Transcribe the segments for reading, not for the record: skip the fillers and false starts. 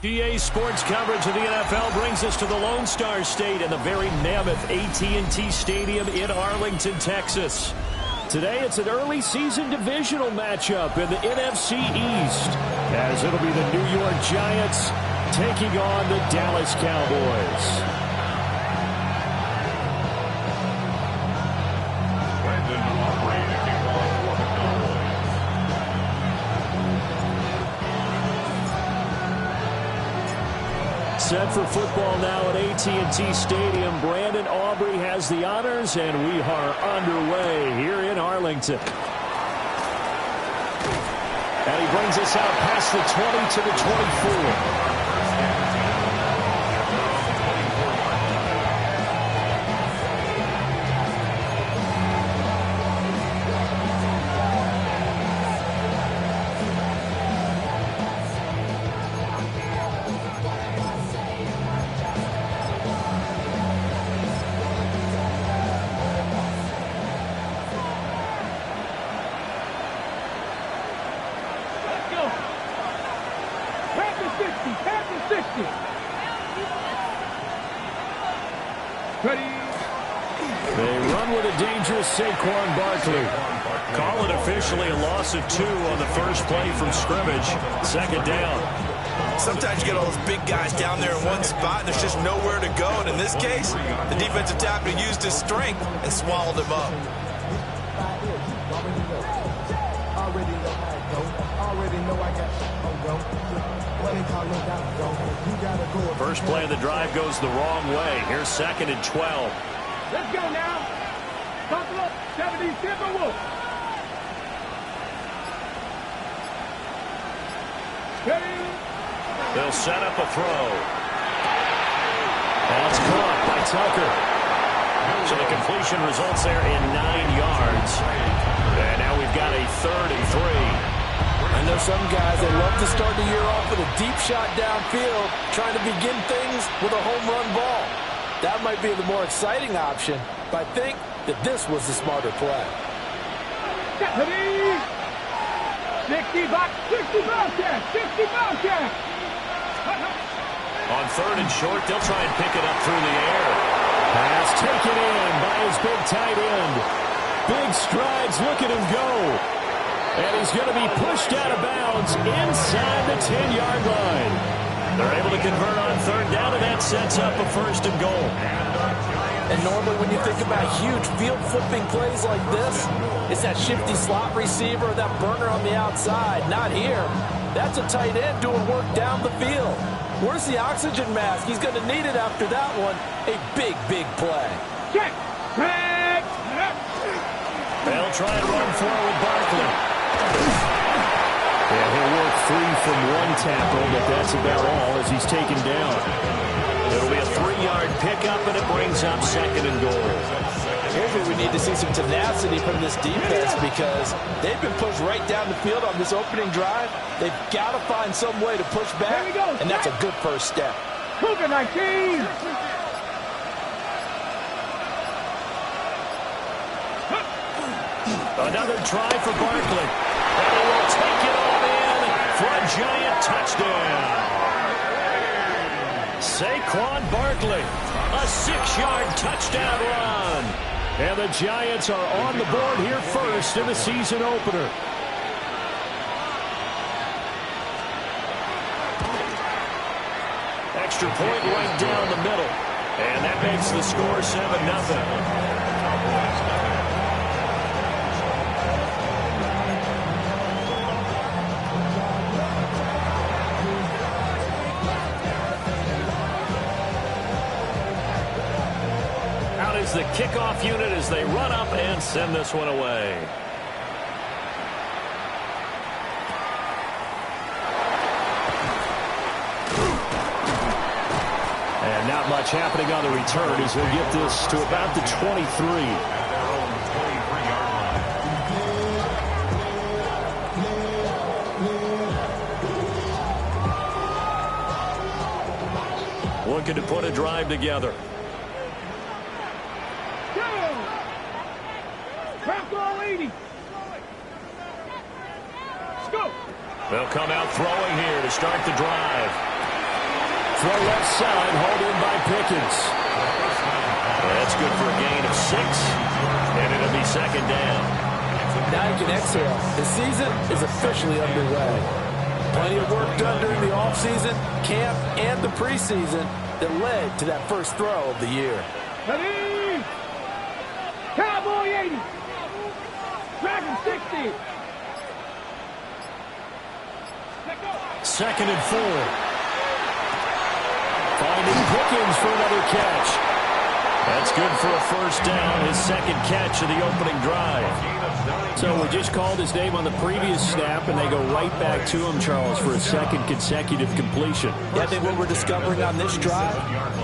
EA Sports coverage of the NFL brings us to the Lone Star State and the very mammoth AT&T Stadium in Arlington, Texas. Today it's an early season divisional matchup in the NFC East, as it'll be the New York Giants taking on the Dallas Cowboys. Set for football now at AT&T Stadium. Brandon Aubrey has the honors, and we are underway here in Arlington. And he brings us out past the 20 to the 24. They run with a dangerous Saquon Barkley. Call it officially a loss of 2 on the first play from scrimmage. Second down. Sometimes you get all those big guys down there in one spot, and there's just nowhere to go. And in this case, the defensive tackle used his strength and swallowed him up. First play of the drive goes the wrong way. Here's 2nd and 12. Let's go now. Buckle up, 77 Wolf. They'll set up a throw. And it's caught by Tucker. So the completion results there in 9 yards. And now we've got a 3rd and 3. I know some guys, they love to start the year off with a deep shot downfield, trying to begin things with a home run ball. That might be the more exciting option, but I think that this was the smarter play. 60 Bobcat, 60 Bobcat. On 3rd and short, they'll try and pick it up through the air. Pass taken in by his big tight end. Big strides, look at him go. And he's going to be pushed out of bounds inside the 10-yard line. They're able to convert on 3rd down, and that sets up a 1st and goal. And normally when you think about huge field flipping plays like this, it's that shifty slot receiver or that burner on the outside. Not here. That's a tight end doing work down the field. Where's the oxygen mask? He's going to need it after that one. A big, big play. Check. They'll try and run forward Barkley. Yeah, he'll work free from one tackle, but that's about all as he's taken down. It'll be a 3-yard pickup, and it brings up 2nd and goal. Here's where we need to see some tenacity from this defense because they've been pushed right down the field on this opening drive. They've got to find some way to push back, and that's a good first step. Cougar 19. Another try for Barkley. And he will take it all in for a Giant touchdown. Saquon Barkley, a 6-yard touchdown run. And the Giants are on the board here first in the season opener. Extra point right down the middle. And that makes the score 7-0. The kickoff unit as they run up and send this one away. And not much happening on the return as he'll get this to about the 23. Looking to put a drive together. They'll come out throwing here to start the drive. throw left side, hauled in by Pickens. That's good for a gain of 6, and it'll be second down. Now you can exhale. The season is officially underway. Plenty of work done during the offseason, camp, and the preseason that led to that first throw of the year. Ready? Cowboy 80. Dragon 60. Second and 4. Finding Pickens for another catch. That's good for a first down, his second catch of the opening drive. So we just called his name on the previous snap, and they go right back to him, Charles, for a second consecutive completion. Yeah, I think what we're discovering on this drive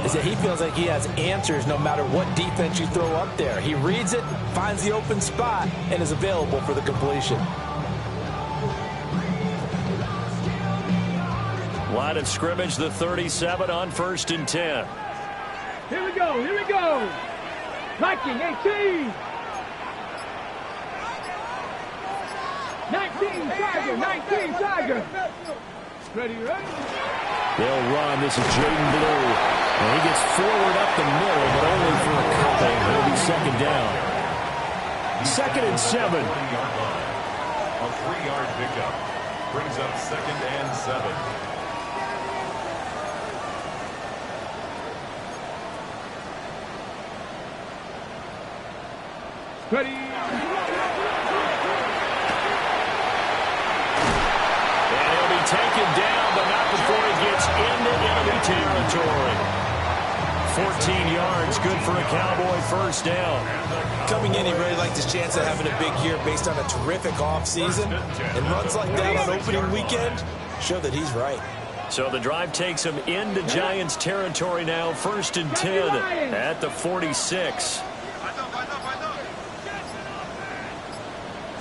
is that he feels like he has answers no matter what defense you throw up there. He reads it, finds the open spot, and is available for the completion. Line of scrimmage, the 37 on 1st and 10. Here we go, here we go. Viking 18. 19 Tiger, 19 Tiger. Ready, ready? They'll run. This is Jaden Blue. And he gets forward up the middle, but only for a couple. It'll be second down. 2nd and 7. A 3-yard pickup brings up 2nd and 7. Ready? And he'll be taken down, but not before he gets into enemy territory. 14 yards, good for a Cowboy first down. Coming in, he really liked his chance of having a big year based on a terrific offseason. And runs like that on opening weekend show that he's right. So the drive takes him into Giants territory now. 1st and 10 at the 46.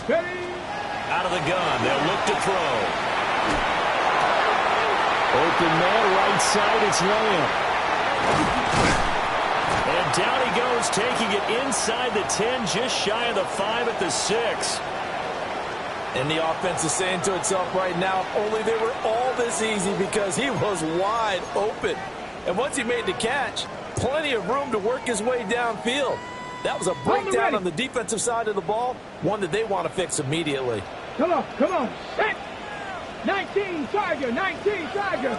Out of the gun, they'll look to throw. Open man, right side, it's Lamb. And down he goes, taking it inside the 10, just shy of the 5 at the 6. And the offense is saying to itself right now, if only they were all this easy, because he was wide open. And once he made the catch, plenty of room to work his way downfield. That was a breakdown on the defensive side of the ball, one that they want to fix immediately. Come on, come on. Set. 19 Tiger, 19 Tiger.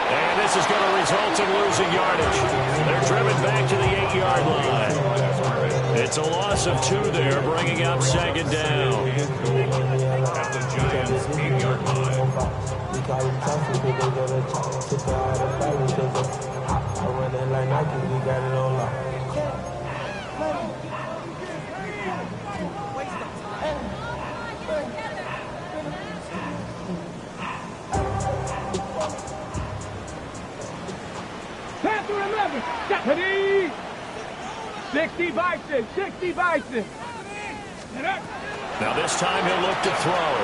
And this is going to result in losing yardage. They're driven back to the 8-yard line. It's a loss of 2 there, bringing up second down. At the Giants' 8-yard line. Pass to 11. Ready? 60 Bison, 60 Bison. Now this time he'll look to throw.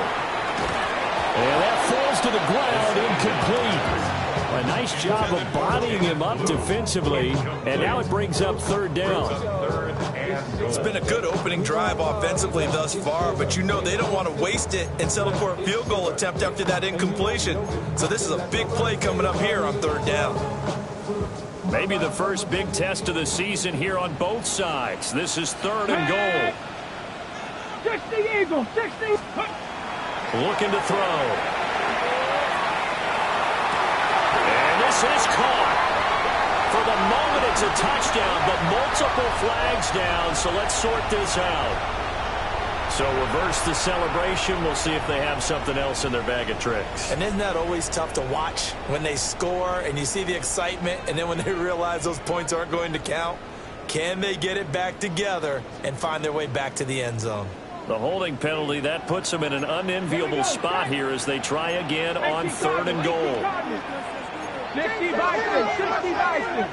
And that falls to the ground, incomplete. A nice job of bodying him up defensively, and now it brings up 3rd down. It's been a good opening drive offensively thus far, but you know they don't want to waste it and settle for a field goal attempt after that incompletion. So this is a big play coming up here on 3rd down. Maybe the first big test of the season here on both sides. This is 3rd and goal. 60 Eagle, 60. Looking to throw. And this is caught. For the moment, it's a touchdown, but multiple flags down, so let's sort this out. So reverse the celebration. We'll see if they have something else in their bag of tricks. And isn't that always tough to watch when they score and you see the excitement, and then when they realize those points aren't going to count? Can they get it back together and find their way back to the end zone? The holding penalty, that puts them in an unenviable spot here as they try again on 3rd and goal. 60 Bison, 60 Bison.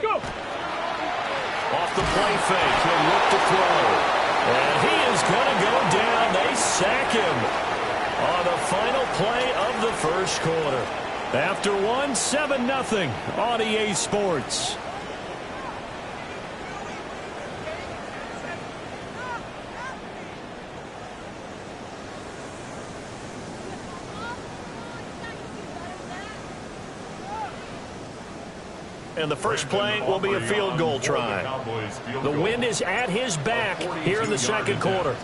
Go. Off the play fake, he'll look to throw. And he is going to go down. They sack him on the final play of the first quarter. After 7-0 on EA Sports. and the first play will be a field goal try. The wind is at his back here in the second quarter.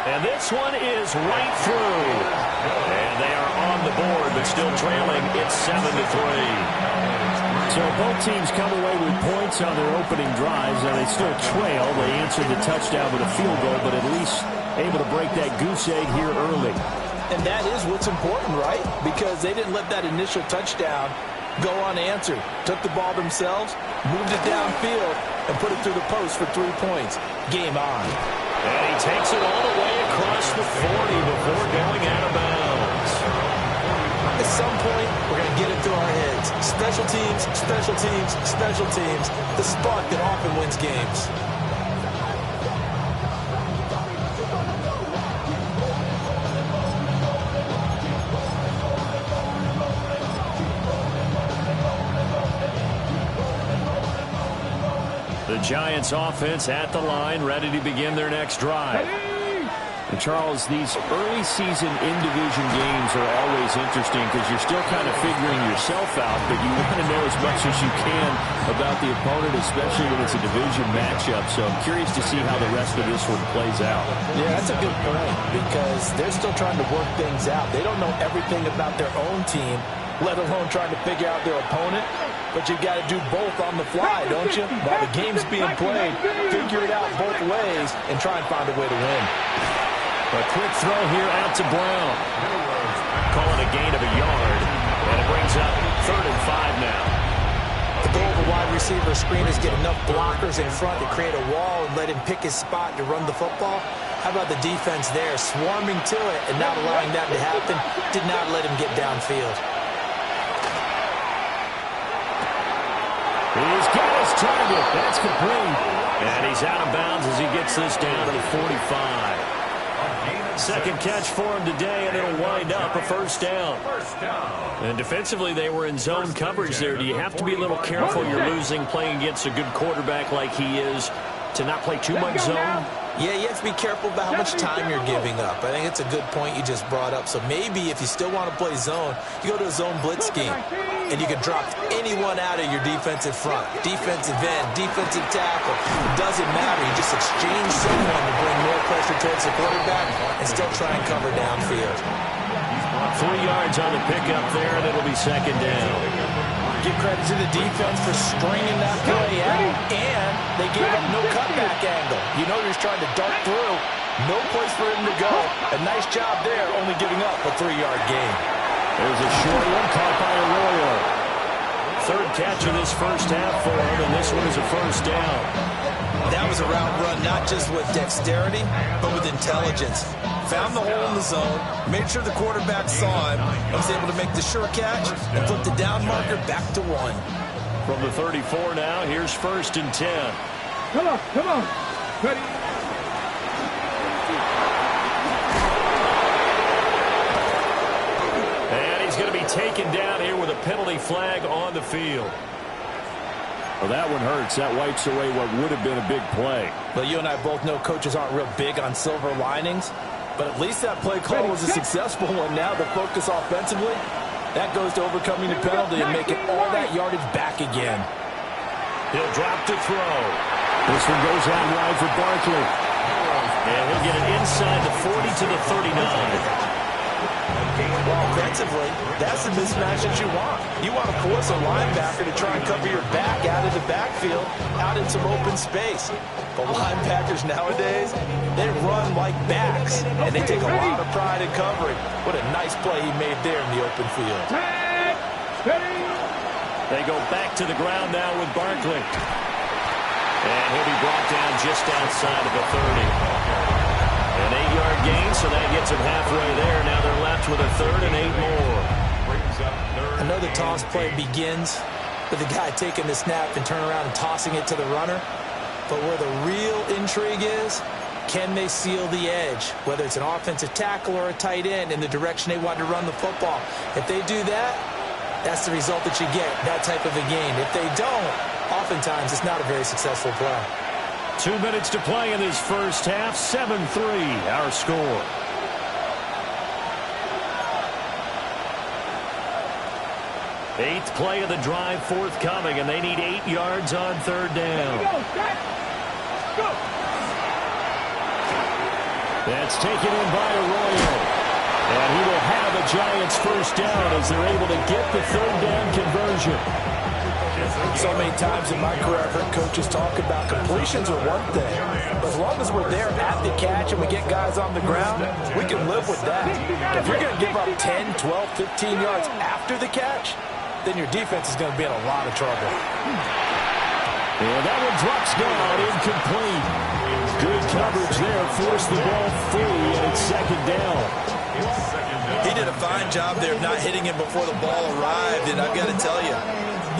And this one is right through. And they are on the board, but still trailing. It's 7-3. So both teams come away with points on their opening drives, and they still trail. They answered the touchdown with a field goal, but at least able to break that goose egg here early. And that is what's important, right? Because they didn't let that initial touchdown go unanswered. Took the ball themselves, moved it downfield, and put it through the post for 3 points. Game on. And he takes it all the way across the 40 before going out of bounds. At some point, we're going to get it through our heads. Special teams, special teams, special teams. The spark that often wins games. The Giants offense at the line, ready to begin their next drive. And Charles, these early season in-division games are always interesting because you're still kind of figuring yourself out, but you want to know as much as you can about the opponent, especially when it's a division matchup. So I'm curious to see how the rest of this one plays out. Yeah, that's a good point because they're still trying to work things out. They don't know everything about their own team, let alone trying to figure out their opponent. But you've got to do both on the fly, don't you? While the game's being played, figure it out both ways and try and find a way to win. A quick throw here out to Brown. Calling a gain of a yard. And it brings up 3rd and 5 now. The goal of a wide receiver screen is get enough blockers in front to create a wall and let him pick his spot to run the football. How about the defense there, swarming to it and not allowing that to happen? Did not let him get downfield. He's got his target. That's complete. And he's out of bounds as he gets this down to the 45. Second catch for him today, and it'll wind up a first down. And defensively, they were in zone coverage there. Do you have to be a little careful? You're losing, playing against a good quarterback like he is, to not play too much zone? Yeah, you have to be careful about how much time you're giving up. I think it's a good point you just brought up. So maybe if you still want to play zone, you go to a zone blitz scheme. And you can drop anyone out of your defensive front. Defensive end, defensive tackle. It doesn't matter. You just exchange someone to bring more pressure towards the quarterback and still try and cover downfield. 3 yards on the pickup there, and it'll be second down. Give credit to the defense for stringing that play out, and they gave up no cutback angle. You know you're trying to dart through. No place for him to go. A nice job there, only giving up a 3-yard gain. There's a short one caught by Arroyo. 3rd catch of this first half for him, and this one is a first down. That was a route run not just with dexterity, but with intelligence. Found the hole in the zone, made sure the quarterback saw him, and was able to make the sure catch and put the down marker back to 1. From the 34 now, here's 1st and 10. Come on, come on. Ready? And he's going to be taken down here with a penalty flag on the field. Well, that one hurts. That wipes away what would have been a big play. Well, you and I both know coaches aren't real big on silver linings, but at least that play call was a successful one. Now the focus offensively, that goes to overcoming the penalty and making all that yardage back again. He'll drop to throw. This one goes out wide for Barkley. And he'll get it inside the 40 to the 39. Well, offensively, that's the mismatch that you want. You want to force a linebacker to try and cover your back out of the backfield, out in some open space. But linebackers nowadays, they run like backs, and they take a lot of pride in covering. What a nice play he made there in the open field. They go back to the ground now with Barkley. And he'll be brought down just outside of the 30. An 8-yard gain, so that gets him halfway there. Now they're left with a 3rd and 8 more. I know the toss play begins with the guy taking the snap and turn around and tossing it to the runner. But where the real intrigue is, can they seal the edge? Whether it's an offensive tackle or a tight end in the direction they want to run the football. If they do that, that's the result that you get, that type of a game. If they don't, oftentimes it's not a very successful play. 2 minutes to play in this first half. 7-3, our score. Eighth play of the drive forthcoming, and they need 8 yards on third down. Go. That's taken in by Arroyo. And he will have a Giants first down as they're able to get the third down conversion. So many times in my career, I've heard coaches talk about completions are one thing. But as long as we're there at the catch and we get guys on the ground, we can live with that. If you're going to give up 10, 12, 15 yards after the catch, then your defense is going to be in a lot of trouble. And that one drops down, incomplete. Good coverage there, forced the ball free, and it's second down. He did a fine job there of not hitting him before the ball arrived, and I've got to tell you,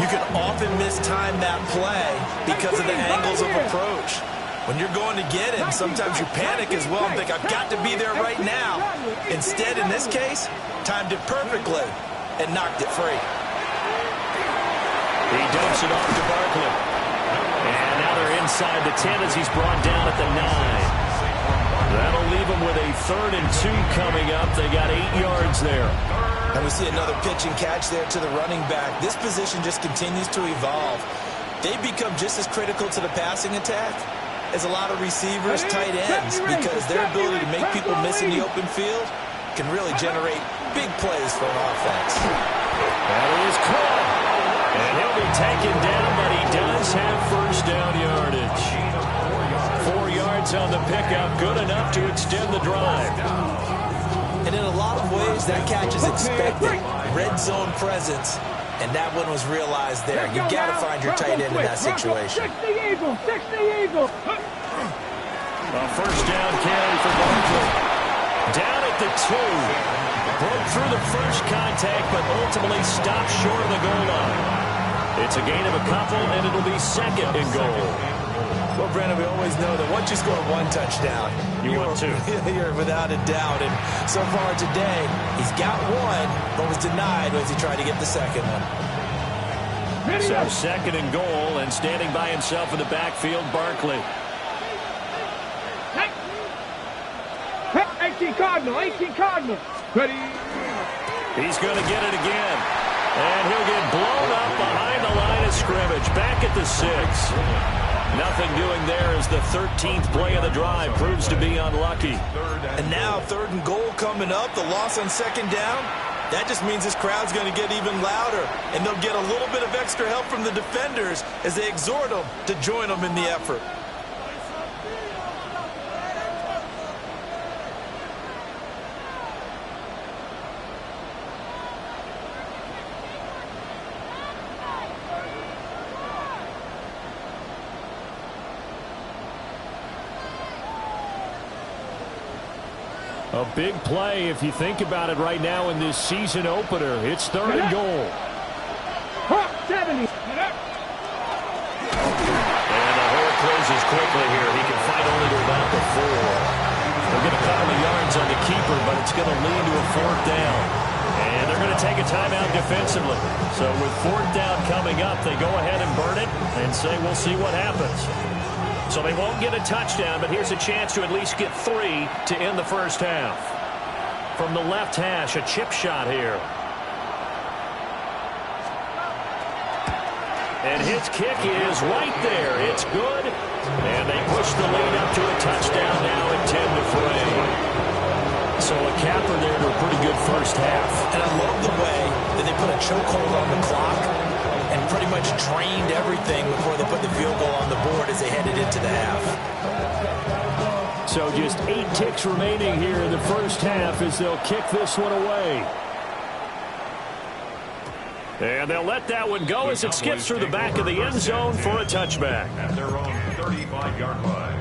you can often mistime that play because of the angles of approach. When you're going to get him, sometimes you panic as well and think, I've got to be there right now. Instead, in this case, timed it perfectly and knocked it free. He dumps it off to Barkley. And now they're inside the 10 as he's brought down at the 9. That'll leave them with a 3rd and 2 coming up. They got 8 yards there. And we see another pitch and catch there to the running back. This position just continues to evolve. They become just as critical to the passing attack as a lot of receivers, tight ends, because their ability to make people miss in the open field can really generate big plays for an offense. That is caught. And he'll be taken down, but he does have first down yardage. 4 yards on the pickup, good enough to extend the drive. And in a lot of ways, that catch is expected. Red zone presence, and that one was realized there. You've got to find your tight end in that situation. 60 Eagle. A first down carry for Barkley. Down at the 2. Broke through the first contact, but ultimately stopped short of the goal line. It's a gain of a couple, and it'll be second and goal. Well, Brandon, we always know that once you score one touchdown, you want two. You're without a doubt. And so far today, he's got one, but was denied as he tried to get the second one. So second and goal, and standing by himself in the backfield, Barkley. 18 Cardinal. Ready. He's going to get it again. And he'll get blown up behind the line of scrimmage. Back at the 6. Nothing doing there as the 13th play of the drive proves to be unlucky. And now 3rd and goal coming up. The loss on second down. That just means this crowd's going to get even louder. And they'll get a little bit of extra help from the defenders as they exhort them to join them in the effort. A big play if you think about it right now in this season opener. It's 3rd and goal. 70. And the hole closes quickly here. He can fight only to about the 4. They'll get a couple of yards on the keeper, but it's going to lead to a 4th down. And they're going to take a timeout defensively. So with 4th down coming up, they go ahead and burn it and say we'll see what happens. So they won't get a touchdown, but here's a chance to at least get 3 to end the first half. From the left hash, a chip shot here. And his kick is right there. It's good. And they push the lead up to a touchdown now at 10-3. So a capper there to a pretty good first half. And I love the way that they put a chokehold on the clock and pretty much drained everything before they put the field goal on the board as they headed into the half. So just 8 ticks remaining here in the first half as they'll kick this one away. And they'll let that one go as it skips through the back of the end zone for a touchback. At their own 35-yard line.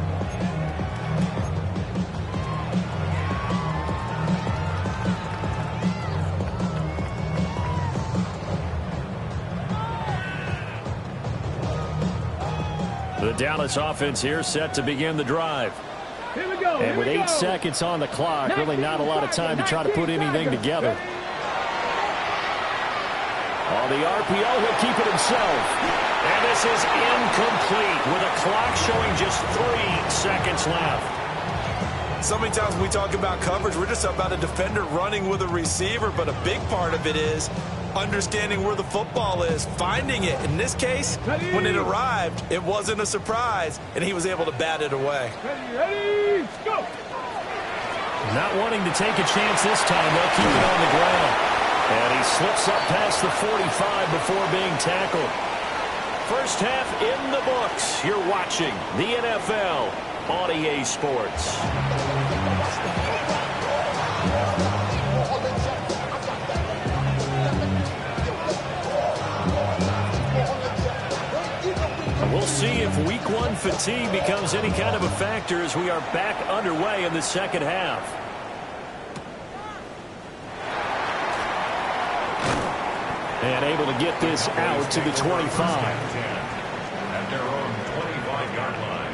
The Dallas offense here set to begin the drive. Here we go. And with 8 seconds on the clock, really not a lot of time to try to put anything together. On the RPO, he'll keep it himself. And this is incomplete with a clock showing just 3 seconds left. So many times when we talk about coverage, we're just about a defender running with a receiver, but a big part of it is understanding where the football is, finding it. In this case, when it arrived, it wasn't a surprise, and he was able to bat it away. Ready, go! Not wanting to take a chance this time, they'll keep it on the ground. And he slips up past the 45 before being tackled. First half in the books. You're watching the NFL on EA Sports. We'll see if Week 1 fatigue becomes any kind of a factor as we are back underway in the second half. And able to get this out to the 25. At their own 25-yard line.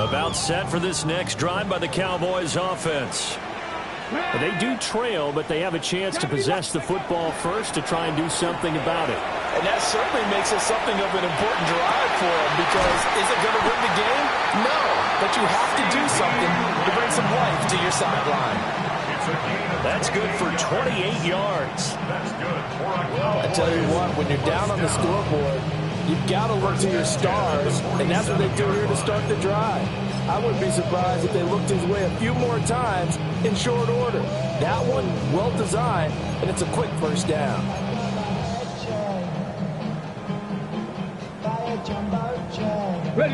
About set for this next drive by the Cowboys offense. They do trail, but they have a chance to possess the football first to try and do something about it. And that certainly makes it something of an important drive for them, because is it going to win the game? No, but you have to do something to bring some life to your sideline. That's good for 28 yards. I tell you what, when you're down on the scoreboard, you've got to look to your stars, and that's what they do here to start the drive. I wouldn't be surprised if they looked his way a few more times in short order. That one, well designed, and it's a quick first down.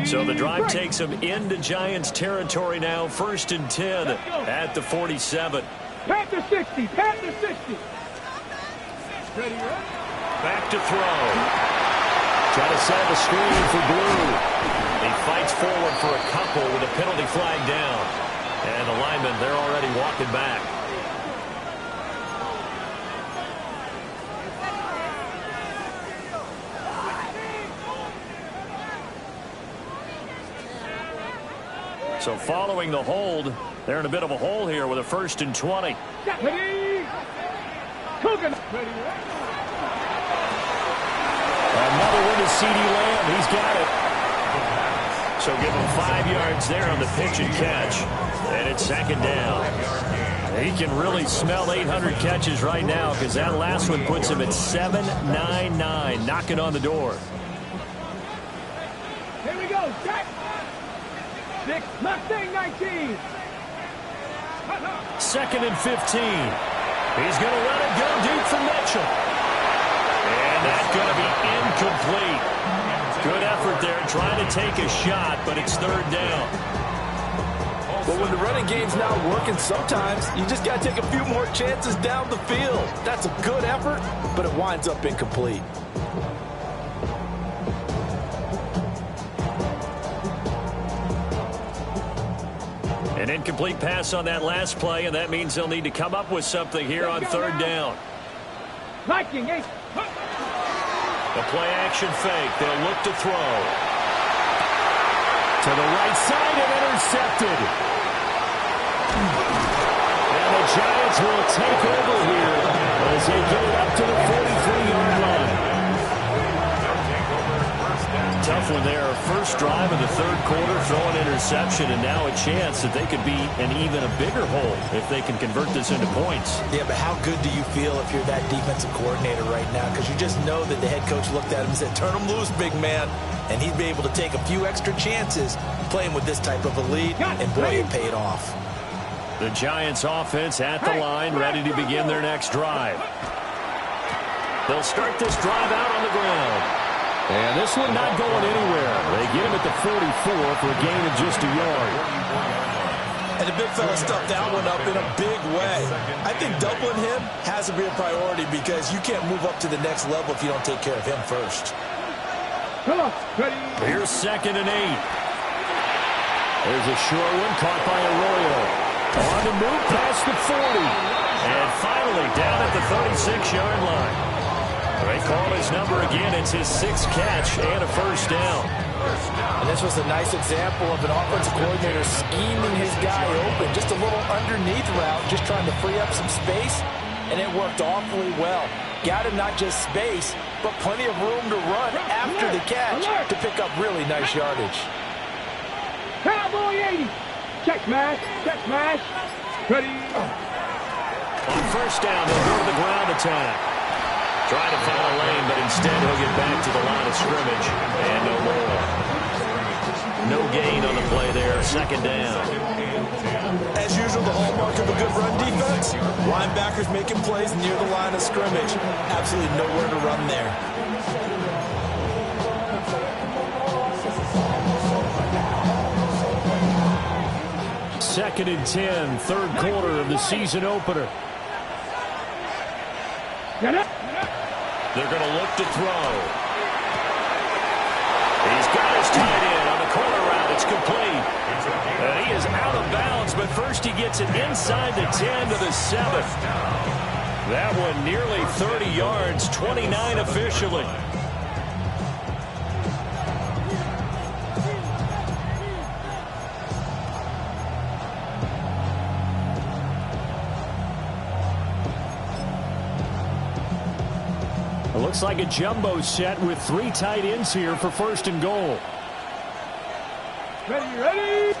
So the drive takes them into Giants territory now. 1st and 10 at the 47. Pat the 60, pat the 60. Ready, Back to throw. Try to set up a screen for Blue. He fights forward for a couple with a penalty flag down. And the linemen, they're already walking back. So following the hold, they're in a bit of a hole here with a 1st and 20. Ready. Coogan. Ready. Another one to C.D. Lamb. He's got it. So give him 5 yards there on the pitch and catch. And it's 2nd down. He can really smell 800 catches right now, because that last one puts him at 799, knocking on the door. Here we go. Jack. 6. Mustang 19. 2nd and 15. He's going to let it go deep for Mitchell. And that's going to be incomplete. Good effort there, trying to take a shot, but it's 3rd down. But when the running game's not working, sometimes you just got to take a few more chances down the field. That's a good effort, but it winds up incomplete. An incomplete pass on that last play, and that means they'll need to come up with something here on 3rd down. Viking 8. The play action fake. They'll look to throw. To the right side and intercepted. And the Giants will take over here as they get it up to the 43-yard line. Tough one there. First drive of the 3rd quarter, throw an interception, and now a chance that they could be in even a bigger hole if they can convert this into points. Yeah, but how good do you feel if you're that defensive coordinator right now? Because you just know that the head coach looked at him and said, turn him loose, big man. And he'd be able to take a few extra chances playing with this type of a lead, and boy, it paid off. The Giants offense at the line, ready to begin their next drive. They'll start this drive out on the ground. And this one not going anywhere. They get him at the 44 for a gain of just a yard. And the big fella stuffed that one up in a big way. I think doubling him has to be a priority, because you can't move up to the next level if you don't take care of him first. Here's 2nd and 8. There's a short one caught by Arroyo. On the move past the 40. And finally down at the 36-yard line. They call his number again. It's his 6th catch and a first down. And this was a nice example of an offensive coordinator scheming his guy open. Just a little underneath route, just trying to free up some space, and it worked awfully well. Got him not just space, but plenty of room to run after the catch to pick up really nice yardage. Cowboy 80. Check smash. Check smash. Ready. On first down, they'll go to the ground attack. Trying to find a lane, but instead he'll get back to the line of scrimmage. And no more. No gain on the play there. Second down. As usual, the hallmark of a good run defense. Linebackers making plays near the line of scrimmage. Absolutely nowhere to run there. Second and 10, third quarter of the season opener. They're going to look to throw. He's got his tight end on the corner route. It's complete. And he is out of bounds, but first he gets it inside the 10 to the 7. That one nearly 30 yards, 29 officially. It looks like a jumbo set with 3 tight ends here for first and goal. Ready.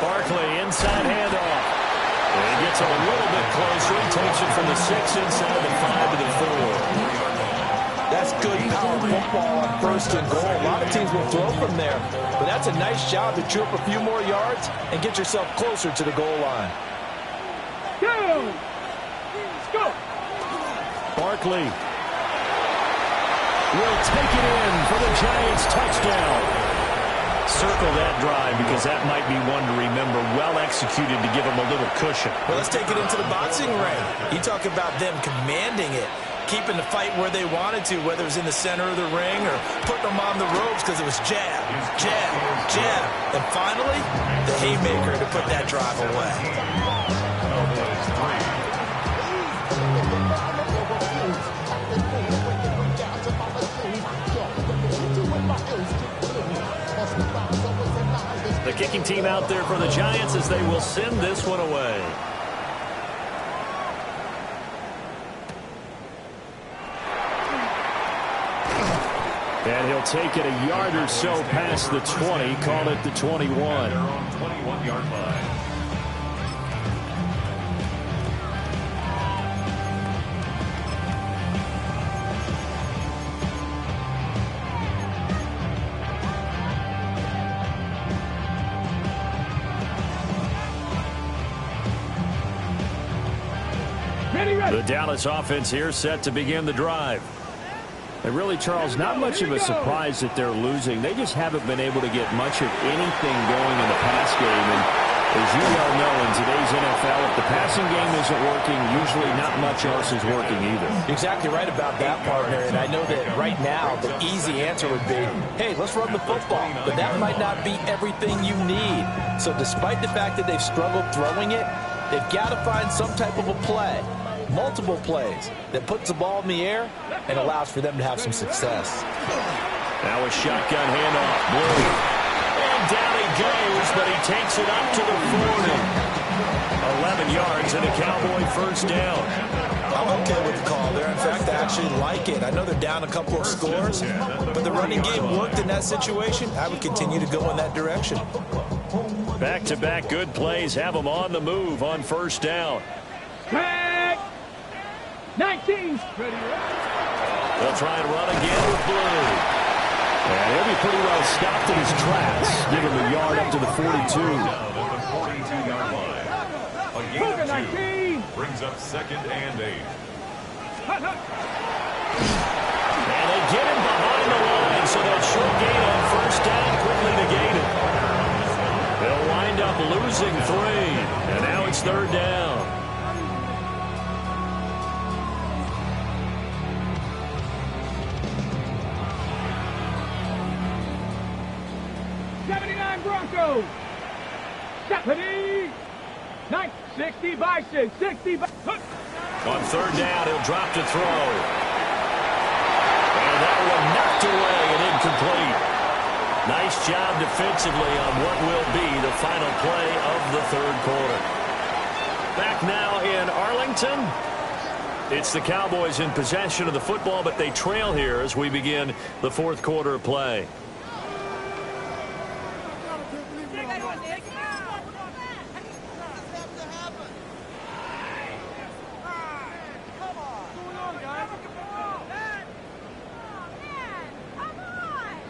Barkley inside handoff. And he gets it a little bit closer. He takes it from the 6 inside the 5 to the 4. That's good power football on first and goal. A lot of teams will throw from there, but that's a nice job to chew up a few more yards and get yourself closer to the goal line. Go. Let's go. Barkley will take it in for the Giants touchdown. Circle that drive because that might be one to remember. Well executed to give them a little cushion. Well, let's take it into the boxing ring. You talk about them commanding it, keeping the fight where they wanted to, whether it was in the center of the ring or putting them on the ropes because it was jab, jab, jab. And finally, the haymaker to put that drive away. The kicking team out there for the Giants as they will send this one away. And he'll take it a yard or so past the 20, call it the 21. 21-yard line. The Dallas offense here set to begin the drive. And really, Charles, not much of a surprise that they're losing. They just haven't been able to get much of anything going in the pass game. And as you well know, in today's NFL, if the passing game isn't working, usually not much else is working either. Exactly right about that, partner. And I know that right now the easy answer would be, hey, let's run the football. But that might not be everything you need. So despite the fact that they've struggled throwing it, they've got to find some type of a play. Multiple plays that puts the ball in the air and allows for them to have some success. Now a shotgun handoff, Blue. And down he goes, but he takes it up to the 40. 11 yards and a Cowboy first down. I'm okay with the call there. In fact, I actually like it. I know they're down a couple of scores, but the running game worked in that situation. I would continue to go in that direction. Back-to-back good plays have them on the move on first down. Tag. 19. Ready. They'll try and run again with Blue. And he'll be pretty well stopped in his tracks. Give him a yard up to the 42. Down at the 42-yard line. A gain of 2 brings up 2nd and 8. And they get him behind the line, so that short gain on first down quickly negated. They'll wind up losing 3, and now it's third down. Broncos. Stephanie. 60 by 6. 60 by. On third down, he'll drop to throw. And that one knocked away and incomplete. Nice job defensively on what will be the final play of the third quarter. Back now in Arlington. It's the Cowboys in possession of the football, but they trail here as we begin the fourth quarter of play.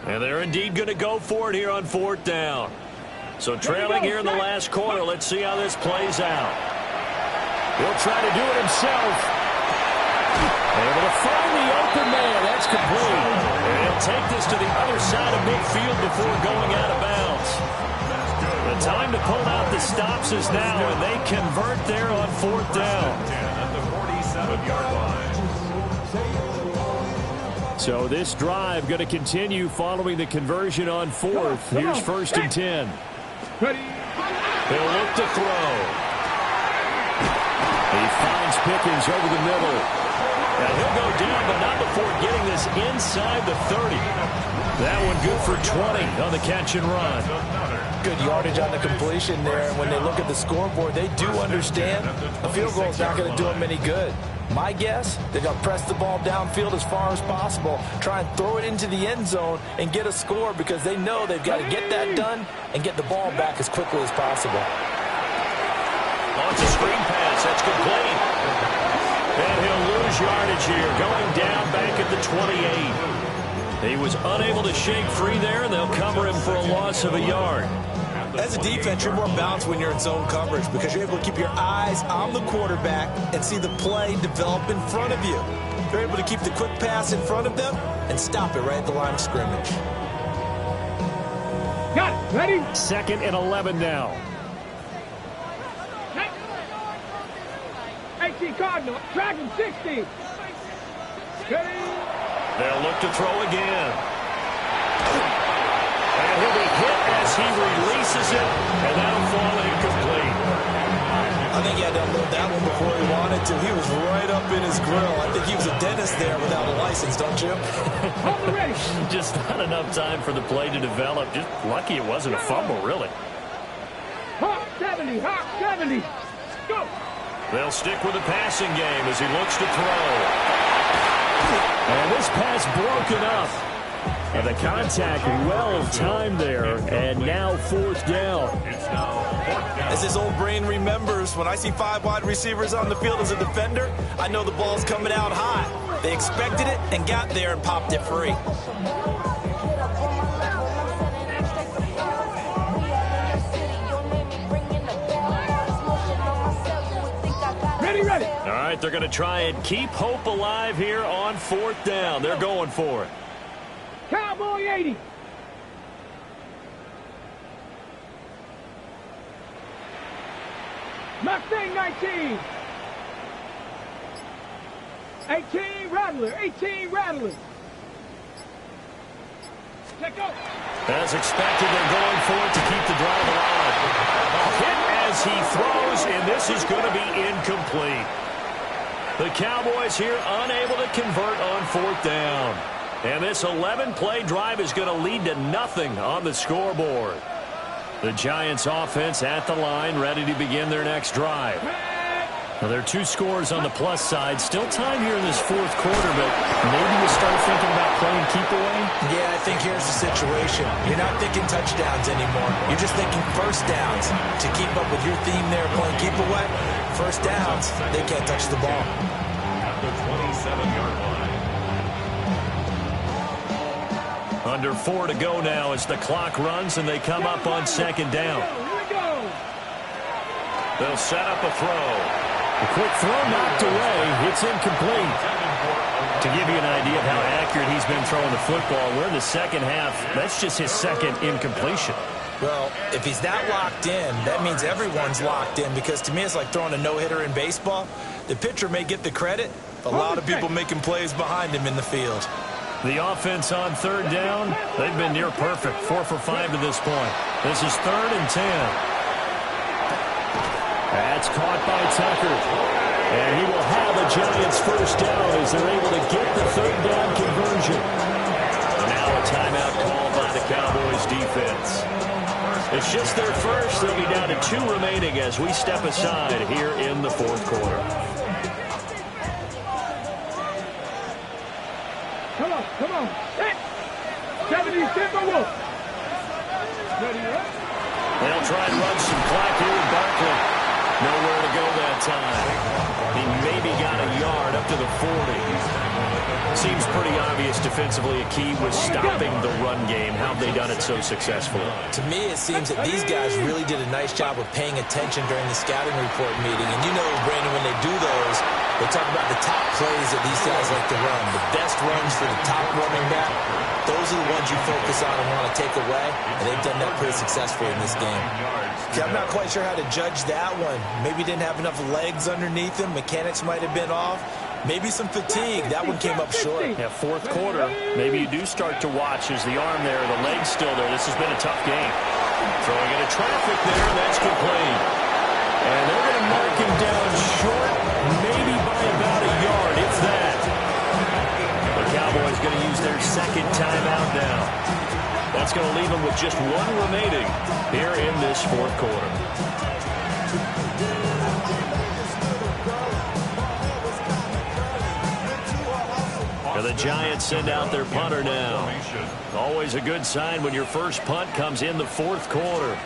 And they're indeed going to go for it here on fourth down. So trailing here in the last quarter, let's see how this plays out. He'll try to do it himself. Able to find the open man. That's complete. And he'll take this to the other side of midfield before going out of bounds. The time to pull out the stops is now, and they convert there on fourth down. At the 47-yard line. So this drive going to continue following the conversion on fourth. Here's first and 10. He'll look to throw. He finds Pickens over the middle. And he'll go down, but not before getting this inside the 30. That one good for 20 on the catch and run. Good yardage on the completion there. And when they look at the scoreboard, they do understand a field goal is not going to do them any good. My guess, they're going to press the ball downfield as far as possible, try and throw it into the end zone and get a score because they know they've got to get that done and get the ball back as quickly as possible. Launch a screen pass. That's complete. And he'll lose yardage here, going down back at the 28. He was unable to shake free there, and they'll cover him for a loss of a yard. As a defense, you're more balanced when you're in zone coverage because you're able to keep your eyes on the quarterback and see the play develop in front of you. You're able to keep the quick pass in front of them and stop it right at the line of scrimmage. Got it. Ready? Second and 11 now. 18 Cardinal. Dragon 60. Ready? They'll look to throw again. And he'll be hit as he releases it, and that'll fall incomplete. I think he had to unload that one before he wanted to. He was right up in his grill. I think he was a dentist there without a license, don't you? Ready. Just not enough time for the play to develop. Just lucky it wasn't a fumble, really. Hawk 70. Hawk 70. Go. They'll stick with the passing game as he looks to throw. And this pass broken up. And the contact well timed there, and now fourth down. As his old brain remembers, when I see 5 wide receivers on the field as a defender, I know the ball's coming out high. They expected it and got there and popped it free. Ready. All right, they're going to try and keep hope alive here on fourth down. They're going for it. Cowboy 80. Mustang 19. 18 Rattler. 18 Rattler. Check out. As expected, they're going for it to keep the drive alive. A hit as he throws, and this is going to be incomplete. The Cowboys here unable to convert on fourth down. And this 11-play drive is going to lead to nothing on the scoreboard. The Giants offense at the line, ready to begin their next drive. Now, there are 2 scores on the plus side. Still time here in this fourth quarter, but maybe you start thinking about playing keep away? Yeah, I think here's the situation. You're not thinking touchdowns anymore. You're just thinking first downs. To keep up with your theme there, playing keep away, first downs, they can't touch the ball. At the 27-yard line. Under 4 to go now as the clock runs and they come up on second down. They'll set up a throw. A quick throw knocked away. It's incomplete. To give you an idea of how accurate he's been throwing the football, we're in the second half. That's just his second incompletion. Well, if he's that locked in, that means everyone's locked in because to me it's like throwing a no-hitter in baseball. The pitcher may get the credit, but a lot of people making plays behind him in the field. The offense on third down, they've been near perfect. 4 for 5 to this point. This is 3rd and 10. That's caught by Tucker. And he will have a Giants first down as they're able to get the third down conversion. possession. And now a timeout called by the Cowboys defense. It's just their first. They'll be down to 2 remaining as we step aside here in the fourth quarter. Come on, come on. 70 Timberwolves. They'll try and run some clock here with Barkley. Nowhere to go that time. He maybe got a yard up to the 40. Seems pretty obvious defensively a key was stopping the run game. How have they done it so successfully? To me, it seems that these guys really did a nice job of paying attention during the scouting report meeting. And you know, Brandon, when they do those, they talk about the top plays that these guys like to run. The best runs for the top running back, those are the ones you focus on and want to take away. And they've done that pretty successfully in this game. Yeah, I'm not quite sure how to judge that one. Maybe didn't have enough legs underneath him. Mechanics might have been off. Maybe some fatigue. That one came up short. Yeah, fourth quarter. Maybe you do start to watch as the arm there, the leg's still there. This has been a tough game. Throwing into traffic there, that's complete. And they're going to mark him down short, maybe by about a yard, if that. The Cowboys going to use their second timeout now. That's going to leave them with just 1 remaining here in this fourth quarter. And the Giants send out their punter now. Always a good sign when your first punt comes in the fourth quarter.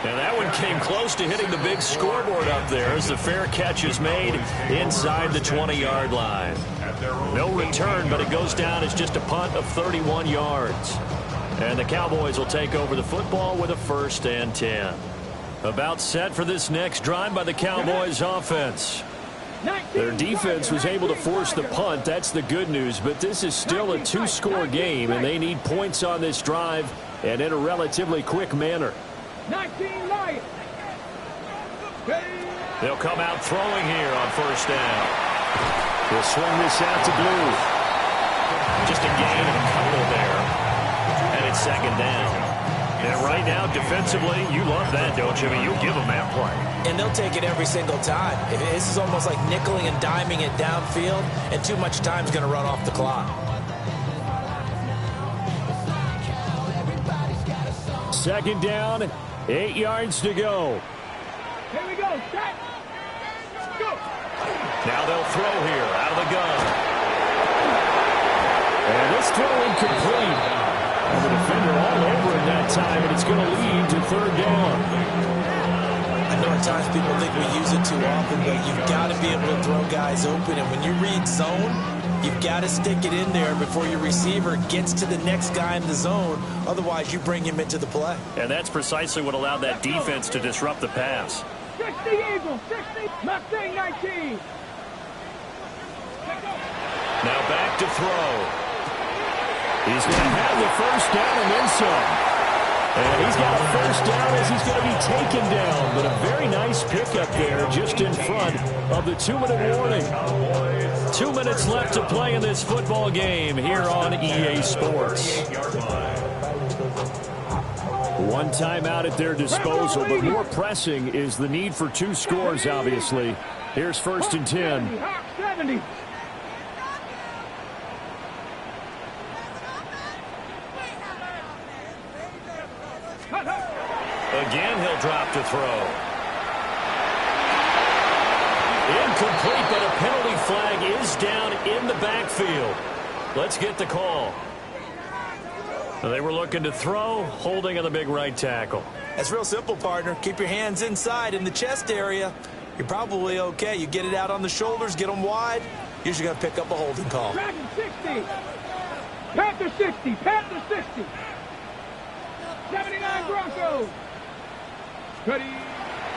And that one came close to hitting the big scoreboard up there as the fair catch is made inside the 20-yard line. No return, but it goes down as just a punt of 31 yards. And the Cowboys will take over the football with a 1st and 10. About set for this next drive by the Cowboys offense. Their defense was able to force the punt. That's the good news, but this is still a 2-score game, and they need points on this drive and in a relatively quick manner. 19 Lions. They'll come out throwing here on 1st down. They'll swing this out to Blue. Just a gain of a couple there. And it's 2nd down. And right now, defensively, you love that, don't you? I mean, you'll give them that play. And they'll take it every single time. This is almost like nickeling and diming it downfield, and too much time's going to run off the clock. 2nd down, 8 yards to go. Here we go. Set. Go. Now they'll throw here out of the gun. And this throw incomplete. And the defender all over in that time, and it's going to lead to 3rd down. I know at times people think we use it too often, but you've got to be able to throw guys open. And when you read zone, you've got to stick it in there before your receiver gets to the next guy in the zone. Otherwise, you bring him into the play. And that's precisely what allowed that defense to disrupt the pass. 60 Eagles. 60. Mustang 19. Now back to throw. He's going to have the 1st down and then some. And he's got a 1st down as he's going to be taken down. But a very nice pickup there just in front of the 2-minute warning. 2 minutes left to play in this football game here on EA Sports. 1 timeout at their disposal, but more pressing is the need for 2 scores, obviously. Here's 1st and 10. 70. Again, he'll drop to throw. Incomplete, but a penalty flag is down in the backfield. Let's get the call. They were looking to throw, holding on the big right tackle. That's real simple, partner. Keep your hands inside in the chest area. You're probably okay. You get it out on the shoulders, get them wide. Usually going to pick up a holding call. Dragon 60. Panther 60. Panther 60. 79 Broncos. Ready.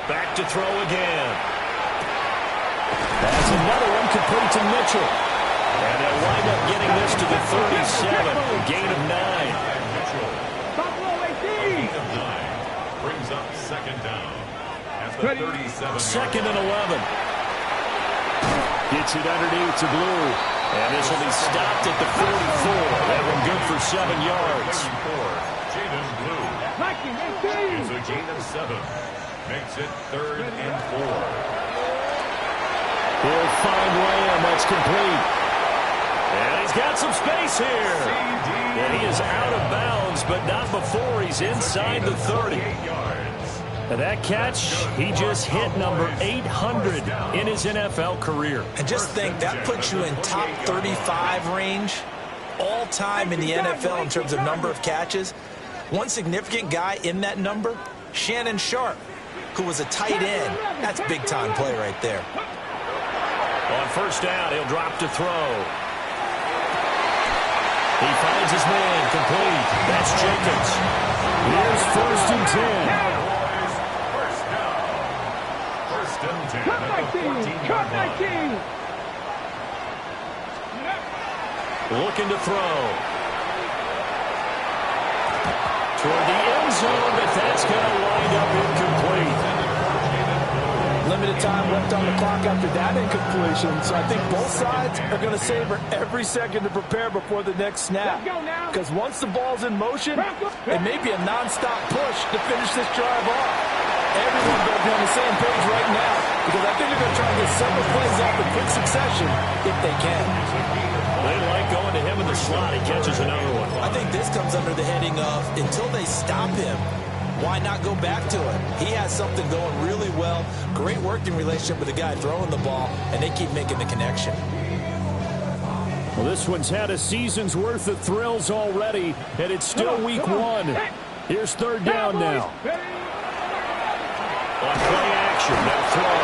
Back to throw again. That's another one complete to Mitchell. And they'll wind up getting this to the 37. A gain of 9. Buffalo 18. Brings up 2nd down. At the 37. 2nd and 11. Gets it underneath to Blue. And this will be stopped at the 44. That one good for 7 yards. Jaden Blue is a gain of 7. Makes it 3rd and 4. He'll find Lamb. That's complete. And he's got some space here. And he is out of bounds, but not before he's inside the 30. And that catch, he just hit number 800 in his NFL career. And just think, that puts you in top 35 range all time in the NFL in terms of number of catches. One significant guy in that number, Shannon Sharp, who was a tight end. That's big-time play right there. On first down, he'll drop to throw. He finds his man, complete. That's Jenkins. Here's 1st and 10. Cut 19! Looking to throw. Toward the end zone, but that's going to wind up incomplete. Limited time left on the clock after that incompletion, so I think both sides are going to savor every second to prepare before the next snap. Because once the ball's in motion, it may be a non-stop push to finish this drive off. Everyone better be on the same page right now, because I think they're going to try and get several plays off in quick succession if they can. They like going to him in the slot. He catches another one. I think this comes under the heading of, until they stop him, why not go back to it? He has something going really well. Great working relationship with the guy throwing the ball, and they keep making the connection. Well, this one's had a season's worth of thrills already, and it's still week 1. Here's 3rd down now. On play action, they'll throw.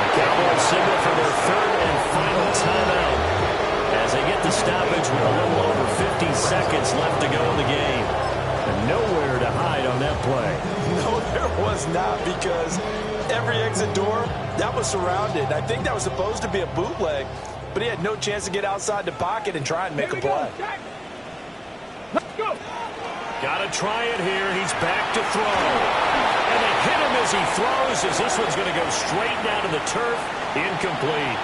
The Cowboys signal for their 3rd and final timeout as they get the stoppage with a little over 50 seconds left to go in the game. And nowhere to hide on that play. No, there was not, because every exit door, that was surrounded. I think that was supposed to be a bootleg, but he had no chance to get outside the pocket and try and make a play. Let's go. Got to try it here. He's back to throw. And they hit him as he throws, as this one's going to go straight down to the turf. Incomplete.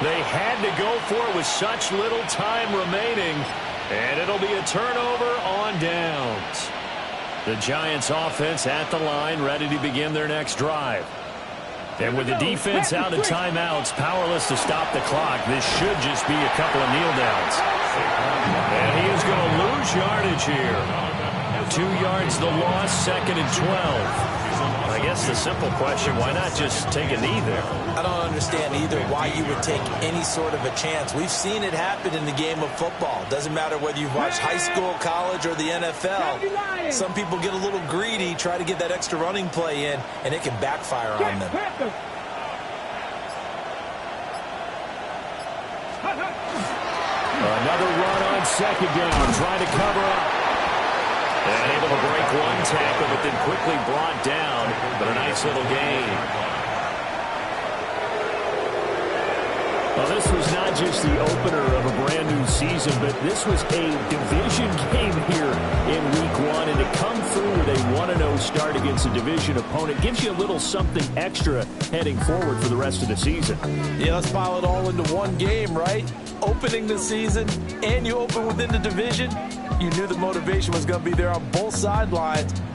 They had to go for it with such little time remaining. And it'll be a turnover on downs. The Giants offense at the line, ready to begin their next drive. And with the defense out of timeouts, powerless to stop the clock, this should just be a couple of kneel downs. And he is going to lose yardage here. 2 yards the loss, 2nd and 12. I guess the simple question, why not just take a knee there? I don't understand either why you would take any sort of a chance. We've seen it happen in the game of football. Doesn't matter whether you've watched high school, college, or the NFL. Some people get a little greedy, try to get that extra running play in, and it can backfire on them. Another run on 2nd down, trying to cover up. And able to break one tackle, but then quickly brought down. But a nice little gain. Well, this was not just the opener of a brand new season, but this was a division game here in week 1. And to come through with a 1-0 start against a division opponent gives you a little something extra heading forward for the rest of the season. Yeah, let's pile it all into one game, right? Opening the season, and you open within the division. You knew the motivation was going to be there on both sidelines.